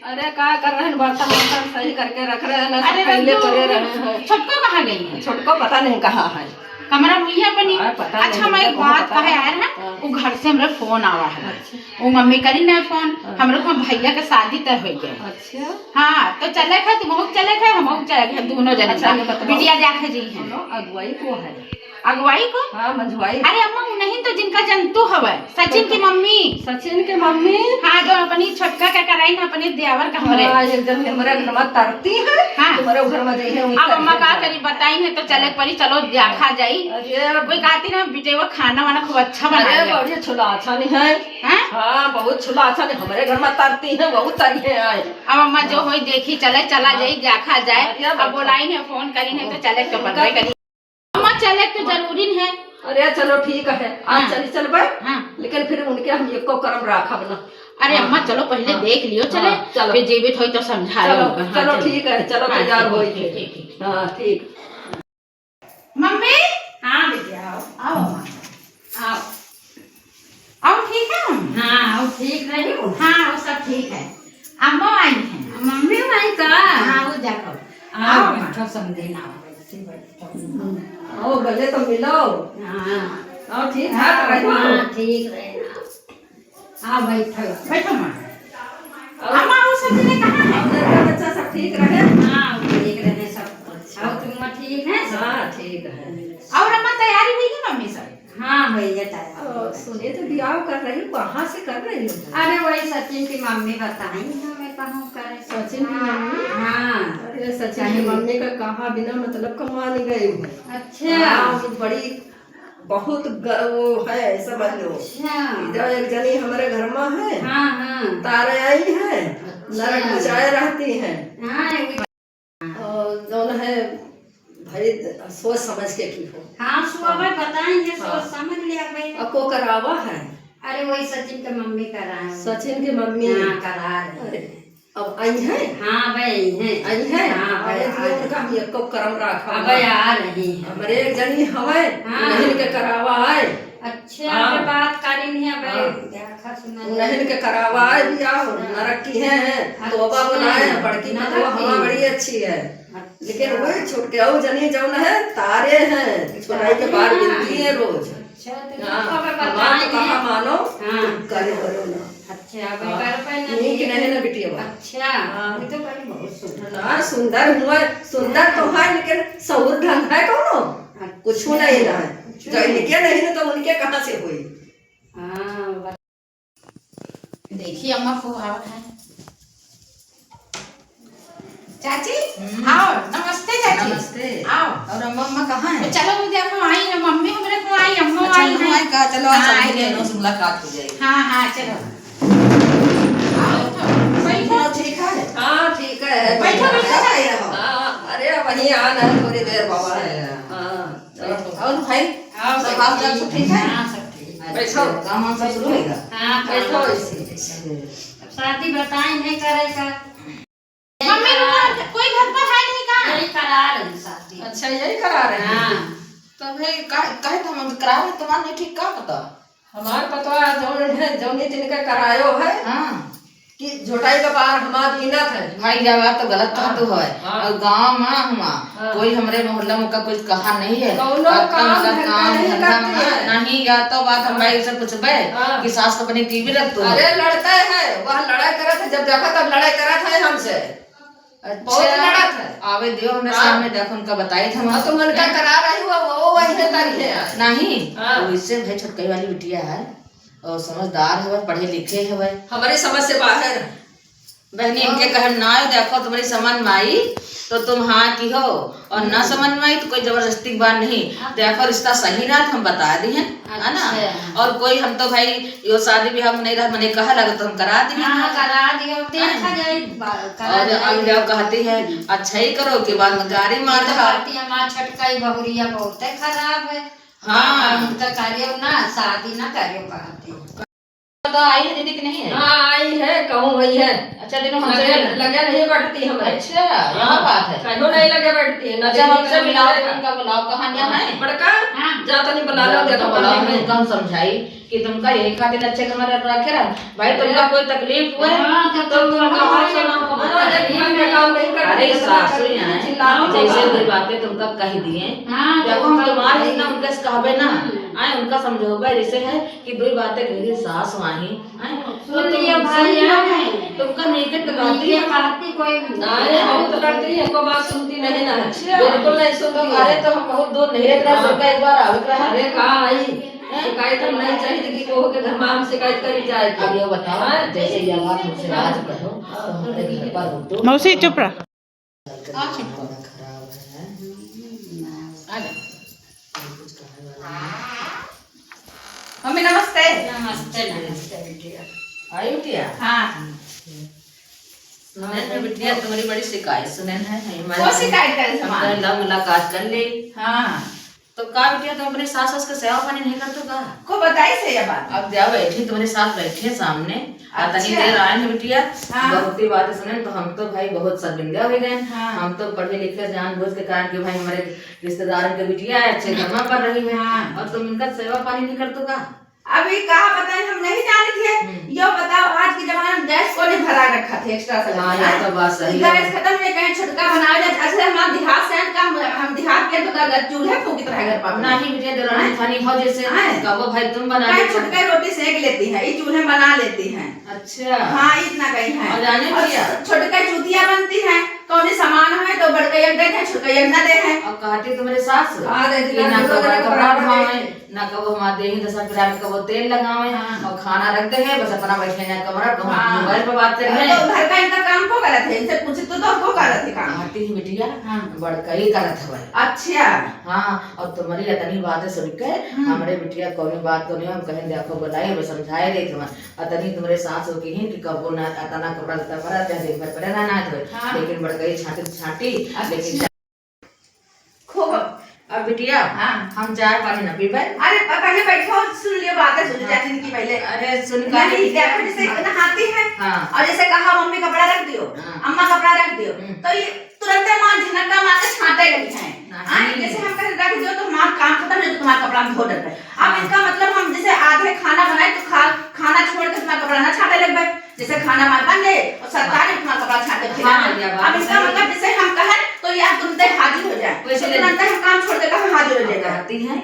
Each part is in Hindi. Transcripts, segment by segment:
अरे क्या कर रहे हैं, बर्तन वर्तन सही करके रख रहे हैं ना, अरे पहले रज्जू, करे रहे हैं। छोटको कहाँ गई है? छोटको पता नहीं कहाँ है। कमरा भैया बनी। पता अच्छा नहीं, मैं एक हमको बात पता कहे है। आया है ना, हाँ। वो घर से हमरे फोन आवा है। अच्छा। वो मम्मी करी ना फोन, हाँ। हमरे को भैया के शादी तय हो गए। अच्छा। हाँ तो चले खे, तुम चले खे, हम चले खे, दोनों जने। अच्छा, ये बताओ। बिटिया जाके जी है अगुवाई को है। अगुवाई को। हाँ मंझवाई। अरे अम्मा वो नहीं तो जिनका जंतु हवे, सचिन की मम्मी। सचिन के मम्मी। हाँ जो अपनी छोटका का कराई ना अपने देवर का हमरे। हाँ, एक जन हमारे घर में तरती है। हाँ। तुम्हारे घर में जाइए। अब अम्मा का करी बताई है तो चले परी, चलो देखा जाई। अरे कोई कहती ना बेटे वो खाना वाना खूब अच्छा अरे बनाया। बढ़िया छोला अच्छा नहीं है। हैं? हाँ बहुत छोला अच्छा नहीं, हमारे घर में तरती है, बहुत तरीके आए। अब अम्मा जो होई देखी चले, चला जाई देखा जाए। बढ़िया अब बोलाई ने फोन करी है तो चले तो बनवाई करी। अम्मा चले तो जरूरी है। अरे चलो ठीक है, आज हाँ। चली चल भाई। हाँ। लेकिन फिर उनके हम एको कर्म राखा बना। अरे अम्मा चलो पहले हाँ। देख लियो, चले हाँ, चलो। फिर जीवित होई तो समझा चलो लो। हाँ, चलो ठीक है, चलो हाँ, तैयार ठीक, हो। ठीक, ठीक, ठीक। हाँ ठीक। मम्मी। हाँ बेटिया आओ। आओ अम्मा। आओ। आओ ठीक है मम्मी? हाँ आओ, ठीक रही हो? हाँ वो सब ठीक है। अम्मा आई है। मम्मी वही का। हाँ वो जाकर आओ आओ बैठो, समझे ना बैठो। ओ गले तो मिलो। हाँ आओ ठीक ठाक रहो। हाँ ठीक रहे। आओ बैठो। बैठो माँ। और अम्मा वो सब जने कहाँ है? आपका बच्चा सब ठीक रहे। हाँ ठीक रहे सब। आओ तुम ठीक है सब? हाँ ठीक है। और अम्मा तैयारी हुई है मम्मी सब? हाँ भैया तैयार। सुनिए तो ब्याह कर रही हूँ, कहाँ से कर रही हूँ? अरे वही सचिन की मम्मी बताई हमें कहाँ करे। सचिन की मम्मी? हाँ। अरे सचिन की मम्मी का कहा बिना मतलब कमाने गई हूँ। अच्छा। हाँ, वो बड़ी बहुत वो है, समझ लो। अच्छा। इधर एक जनी हमारे घर में है। हाँ हाँ। तारे आई है, नरक मचाए रहती है। हाँ और जो है भाई सोच समझ के की हो। हाँ सुबह बताएंगे, हाँ। सोच समझ लिया भाई। आपको करावा है। अरे वही सचिन के मम्मी करा है। सचिन की मम्मी। हाँ करा है। अरे अब आई है। हाँ भाई है। आई है। हाँ भाई अरे उनका हम एको कर्म राखा। अब आ रही है। हमारे एक जनी हवे, हाँ। उन्हीं के करावा आए। अच्छा। हाँ। अरे बात करी नहीं है भाई। हाँ। देखा सुना। उन्हीं के करावा आए भी आओ, नरक की है तोबा बनाए हैं, बड़की नरक तो हवा की। बड़ी अच्छी है। अच्छा। लेकिन वही छोटे आओ जनी जौन है तारे हैं, छोटाई के बाहर गिनती है रोज। अच्छा तो हाँ, अब हमारा तो बताएंगे। कहा मानो। हाँ। करे करो ना। अच्छा अब हाँ। कर पाए ना। नहीं कि नहीं ना बिटिया बा। अच्छा। हाँ। ये तो करी बहुत सुंदर। ना सुंदर हुआ, सुंदर तो है लेकिन सऊर ढंग है कौनो कुछ नहीं ना है। जो इनके नहीं ना तो उनके कहाँ से हुई। हाँ देखिए अम्मा को आवत है। चाची आओ। नमस्ते चाची। नमस्ते। आओ। और अम्मा कहाँ है? चलो मुझे देखो आई है मम्मी, हमरे को आई, अम्मा अच्छा, आई अम्मा है। आई का, चलो आज हाँ, सबके आई है। दोनों से मुलाकात हो जाएगी। हाँ हाँ चलो। आओ तो बैठो। ठीक है। हाँ ठीक है। बैठो, बैठो। हाँ अरे वहीं आना है थोड़ी देर बाबा। अच्छा। हाँ चलो। और भाई आओ सब हाल चाल सब ठीक है? हाँ सब ठीक। बैठो। काम वाम सब शुरू होगा? हाँ बैठो बैठो। इसी। अब शादी बताएं नहीं करेगा। मम्मी रुको, कोई घर पर है नहीं का? यही करा रही शादी। अच्छा यही करा रहे हैं। हाँ। तो भाई काहे तो हम करा रहे तुम्हारा नहीं ठीक का पता? हमार पतवा जौन है जौनी तिनका करायो है हाँ कि झोटाई का बाहर हमार गिनत है। भाई जब बात तो गलत कहा तो है। हाँ। और गांव में हुआ हाँ। कोई हमारे मोहल्ला में का कुछ कहा नहीं है। कौनो अब तो काम मतलब धंधा काम नहीं धंधा करती में है। नहीं या तो बात हम भाई से पूछबे हाँ। कि सास अपनी टीवी रख दो। अरे लड़ता है वह लड़ाई करत है, जब देखा तब लड़ाई करत है हमसे। बहुत लड़त है। आवे दियो हमने हाँ। सामने देखो उनका बताई था हाँ, तो मन का करा रही हुआ वो वही तरीके है। नहीं हाँ। तो इससे भाई छोटकई वाली बिटिया है और समझदार है, पढ़े लिखे है। हमारी समझ से बाहर है। बहनी इनके कहम ना आयो, देखो तुम्हारी समझ में आई तो तुम हाँ की हो, और ना समझ में आई तो कोई जबरदस्ती की बात नहीं। देखो रिश्ता सही रहा तो हम बता दी हैं, है ना। अच्छा। और कोई हम तो भाई यो शादी ब्याह में नहीं रहा, मैंने कहा लगा तो हम करा दी हैं। हाँ करा दियो। देखा जाए करा और अब जाए। जब कहती है अच्छा ही करो के बाद में गाड़ी मार तो दहा। कहती हमारा छटकाई बहुरिया बहुत खराब है। हाँ। उनका कार्य ना शादी ना कार्य कहते। तो आई है दीदी की नहीं है? हाँ आई है, कहूँ वही है। अच्छा दिनों हमसे लगे नहीं बैठती हमारे। अच्छा यहाँ बात है। कहीं नहीं लगे बैठती है। अच्छा हमसे मिलाओ, उनका बुलाओ, कहानियां हैं बड़का जा तो नहीं बुला लो, देखो बुलाओ। उनका हम समझाई कि तुमका यही खातिर अच्छे कमरे रखे रहा भाई, तुमका कोई तकलीफ हुआ तो तुम कहाँ अरे सासू यहाँ जैसे कोई बातें तुमका कह दिए, देखो हम तुम्हारे ना उनके कहबे ना आए, उनका समझोबे जैसे है कि दो बातें कही सास वही तुमका नीचे करती है कोई हम तो करती है, को बात सुनती नहीं ना, बिल्कुल नहीं सुनती। अरे तो हम बहुत दूर नहीं रहते रहा, एक बार आवत रहा। अरे कहाँ आई शिकायत हम नहीं चाहिए कि वो के घर में हम शिकायत करी जाए। अब ये बताओ जैसे ये बात मुझसे आज कहो तो हमारे घर पर हो तो मौसी चुप रहा। मम्मी नमस्ते। आई बिटिया। हाँ सुनन है बिटिया, तुम्हारी बड़ी शिकायत सुनन है। वो शिकायत करे हम तो मुलाकात कर ली। हाँ तो का बिटिया तुम अपने सास का सेवा पानी नहीं करते का? को बताई से ये बात। अब जा बैठी तुम्हारे साथ बैठे सामने तनी देर आए हैं बिटिया। हाँ। बहुत ही बातें सुने तो हम तो भाई बहुत शर्मिंदा हो गए। हाँ। हम तो पढ़े लिखे जानबूझ के कारण कि भाई हमारे रिश्तेदारों के बिटिया अच्छे घर में पढ़ रही है। हाँ। और तुम इनका सेवा पानी नहीं करते का? अभी कहा बताए हम नहीं जाने थे। यो बताओ आज के जमाने में गैस को नहीं भरा रखा थे एक्स्ट्रा से। हाँ ये तो बात सही है। गैस खत्म नहीं कहीं छुटका बनाया जाए। अच्छा हम देहात से हम देहात के तो का चूल्हे फूंक तरह घर पर नहीं बिटिया दरानी थानी हो जैसे कहो भाई तुम बना कहीं छुटका रोटी सेक लेती है, ये चूल्हे बना लेती हैं। अच्छा हाँ इतना कहीं है। और जाने बिटिया छुटका चूतिया बनती है, कौन सामान है तो बड़का एक दे है छुटका एक ना दे है। और कहती तुम्हारे सास हाँ, दे दिला, ना दे कबो दिला, कपड़ा दे धोए दिला। ना कबो हमारे देही दस ग्राम कबो तेल लगावे और खाना रखते हैं बस अपना बैठे हैं कमरा को मोबाइल पर बात कर रहे हैं। तो घर का इनका काम को करत है, इनसे पूछे तो को करत है काम। कहती है बिटिया बड़का ही करत है। अच्छा हाँ और तुम्हारी इतनी बातें सुन के हमारे बिटिया कोई बात को नहीं हम कहें देखो बुलाई वो समझाए रही तुम अतनी तुम्हारे सास हो की है कि कबो ना अतना कपड़ा लता पड़ा चाहे दिन भर पड़े ना धोए लेकिन बड़का ही छाटी लेकिन खूब। अब बिटिया हम चाय पानी न पीबे। अरे पहले बैठो सुन लियो बातें सुन चाची की पहले। अरे सुन नहीं देखो जैसे नहाती है और जैसे कहा मम्मी कपड़ा रख दियो, अम्मा कपड़ा रख दियो तो ये तुरंत मां झनका मां के छाटे लगी है। जैसे हम कह रख दियो तो मां काम खत्म नहीं तो तुम्हारा कपड़ा हम धो देते। अब इसका मतलब हम जैसे आधे खाना बनाए तो खाना छोड़ के तुम्हारा कपड़ा ना छाटे लग गए। जैसे खाना मार बन गए और सरकार तुम्हारा कपड़ा छाटे थे। अब इसका मतलब जैसे हम कहें तो यार तुरंत हाजिर हो जाए, तुरंत हम काम छोड़ के कहा हाजिर हो जाएगा। कहती है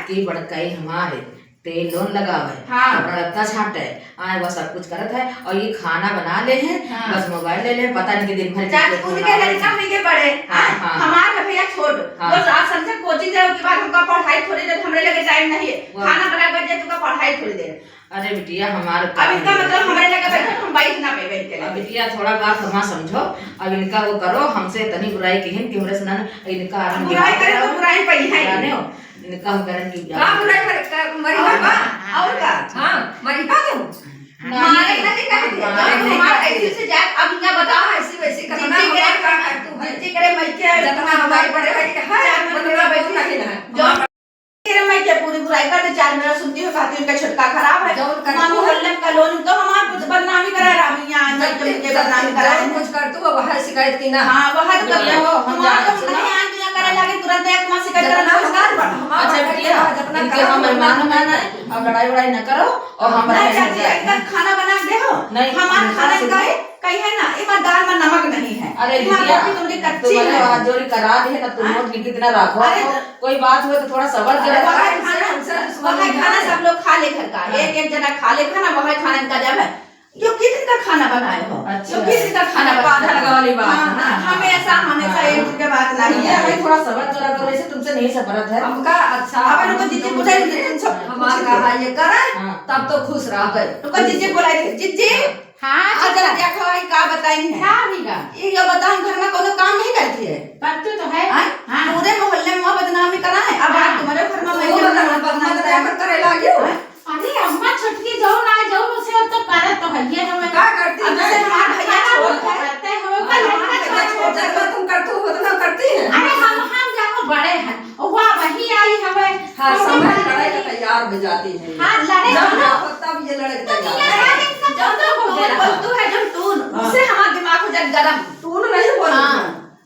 कि बड़काई हमारे तेल लोन लगावे कपड़ा लत्ता छाटे आए वो सब कुछ करत है और ये खाना बना ले हैं बस मोबाइल ले ले पता नहीं कि दिन भर उनके लड़का मिले बड़े हमारे भैया छोड़ बस आज समझे कोचिंग जाओ के बाद हमका पढ़ाई थोड़ी देर हमरे लगे टाइम नहीं है खाना बना बजे तुमका पढ़ाई थोड़ी देर। अरे बिटिया हमारे अब इनका मतलब हमारे लगे बैठे हम बैठ ना पे बैठ के बिटिया थोड़ा बात हमा समझो अब इनका वो करो हमसे तनी बुराई की है कि हमरे सुना इनका बुराई करे तो बुराई पई है जाने हो इनका हम करन की का बुराई कर मरी बाबा और का हां मरी का तुम मारे नहीं कहते हमारे ऐसे से जा अब क्या बताओ ऐसी वैसी करना हमारा काम है तू जितनी करे मैं के जितना हमारी पढ़े है मतलब बैठ नहीं है जो तेरे मैं क्या पूरी बुराई कर दे चार मेरा सुनती हो कहती उनका छुटका खराब है मां मोहल्ले का लोन तो हमार कुछ बदनामी करा रहा यहां जब के बदनामी करा कुछ कर तू वह शिकायत की ना। हां वह तो करते हो हम नहीं आन दिया करे लगे तुरंत एक मां शिकायत करना नमस्कार पढ़। अच्छा बिटिया जितना हम मेहमान माना अब लड़ाई वड़ाई न करो और हम एकदम खाना बना दे हो हमारा खाना का कहीं है ना ईमानदार में नमक नहीं है। अरे बिटिया तुमने कच्ची है जोरी करा दी है ना तुम नोट कितना रखो कोई बात हुए तो थोड़ा सबर करो। वह खाना सब लोग खा ले घर का एक एक जना खा ले खाना वह खाना का जब है जो किस दिन का खाना बनाए हो जो किस दिन का खाना आधा लगा वाली बात हमेशा एक दिन के बात नहीं है। भाई थोड़ा सबर करा करो ऐसे तुमसे नहीं सफरत है हमका अच्छा अब उनको जीजी बुलाई हमार कहा ये करे तब तो खुश रह गए उनको जीजी बुलाई थे जीजी हां अगर देखो भाई का बताई है हां भीगा ये बताओ घर में कोनो काम नहीं करती है करते तो है हां पूरे मोहल्ले में बदनामी करा है अब तुम्हारे घर में मैं बदनामी करे लागियो। अरे अम्मा छटकी जाओ ना जाओ उसे तो करत तो है ये हम का करती है जैसे हमारा भैया छोड़ करते हो का लड़का छोड़ जब तुम करते हो उतना करती है। अरे हम जाओ बड़े हैं वाह वही आई हमें हां समझ लड़ाई का तैयार में जाती है। हाँ, लड़े जब ना। जाओ तब ये लड़क तो तैयार ये है। है कि जो तो बोलतू है जो टून उससे हमारा दिमाग हो जाए गरम। तूने नहीं बोली। हाँ,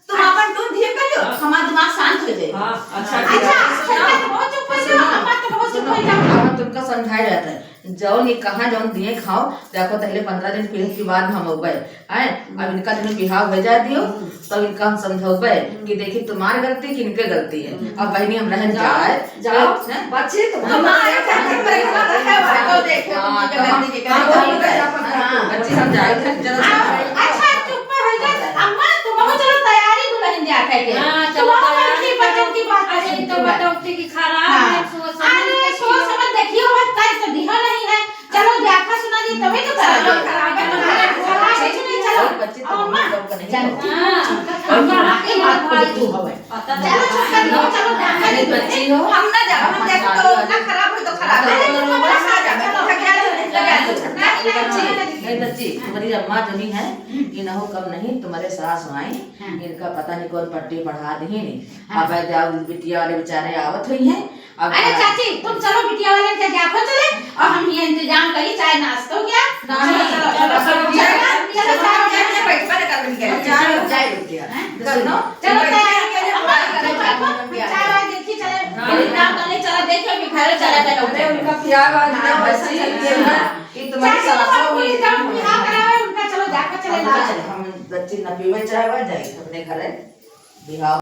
तुम अपन टून धीरे करियो हमारा दिमाग शांत हो जाए। हाँ, अच्छा अच्छा तो बहुत चुप हो जाओ, अम्मा तो बहुत चुप हो जाओ। अब तुमका समझाया जाता है जौन ये कहाँ जौन दिए खाओ देखो पहले 15 दिन पीढ़ी के बाद हम होबे हैं अब इनका तुम्हें बिहाव हो जा दियो तब इनका हम समझौबे कि देखी तुम्हारी गलती कि इनके गलती है। अब बहनी हम रह जाए जाओ बच्चे तुम्हारे घर पर एक बात है वो देखो हाँ, तुम तो गलती के हाँ, कर वो तो जापन करते हो। बच्ची हम जाए थे जरा अच्छा चुप हो जा अम्मा तुम चलो तैयारी दुल्हन जा के हाँ, चलो तैयारी बच्चों की बात अरे है तो बटौती की खराब है सोच अरे सोच समझ देखियो बात कर तो दिखा नहीं है। चलो देखा सुना दी तभी तो चलो, खराब है खराब है, नहीं चलो बच्ची तो अम्मा कब का नहीं चल हाँ अम्मा की बात को तू हवे चलो चुप कर लो चलो देखा अरे बच्ची हो हम ना जा हम देख तो ना खराब हो तो खराब है चलो बड़ा जा चलो नहीं बच्ची तुम्हारी अम्मा जो नहीं है इनको कम नहीं तुम्हारे सास आई इनका पता नहीं कौन पट्टी बढ़ा दी नहीं अब जाओ बिटिया वाले बेचारे आवत हुई हैं। अब अरे चाची तुम चलो बिटिया वाले के जाफर चले और हम ये इंतजाम करी चाय नाश्ता हो गया चलो चलो चलो चाय बैठ पर कर बिटिया जाए बिटिया चलो चलो तैयारी करिए चाय वाय देखी चले इंतजाम करने चला देखियो कि घर चला गए अरे उनका प्यार वाला ना वैसे चलते हैं कि तुम्हारी सासों में बिहार करावे उनका चलो जाकर चले ना हम बच्ची न पीवे चाहे जाए अपने घर बिहाव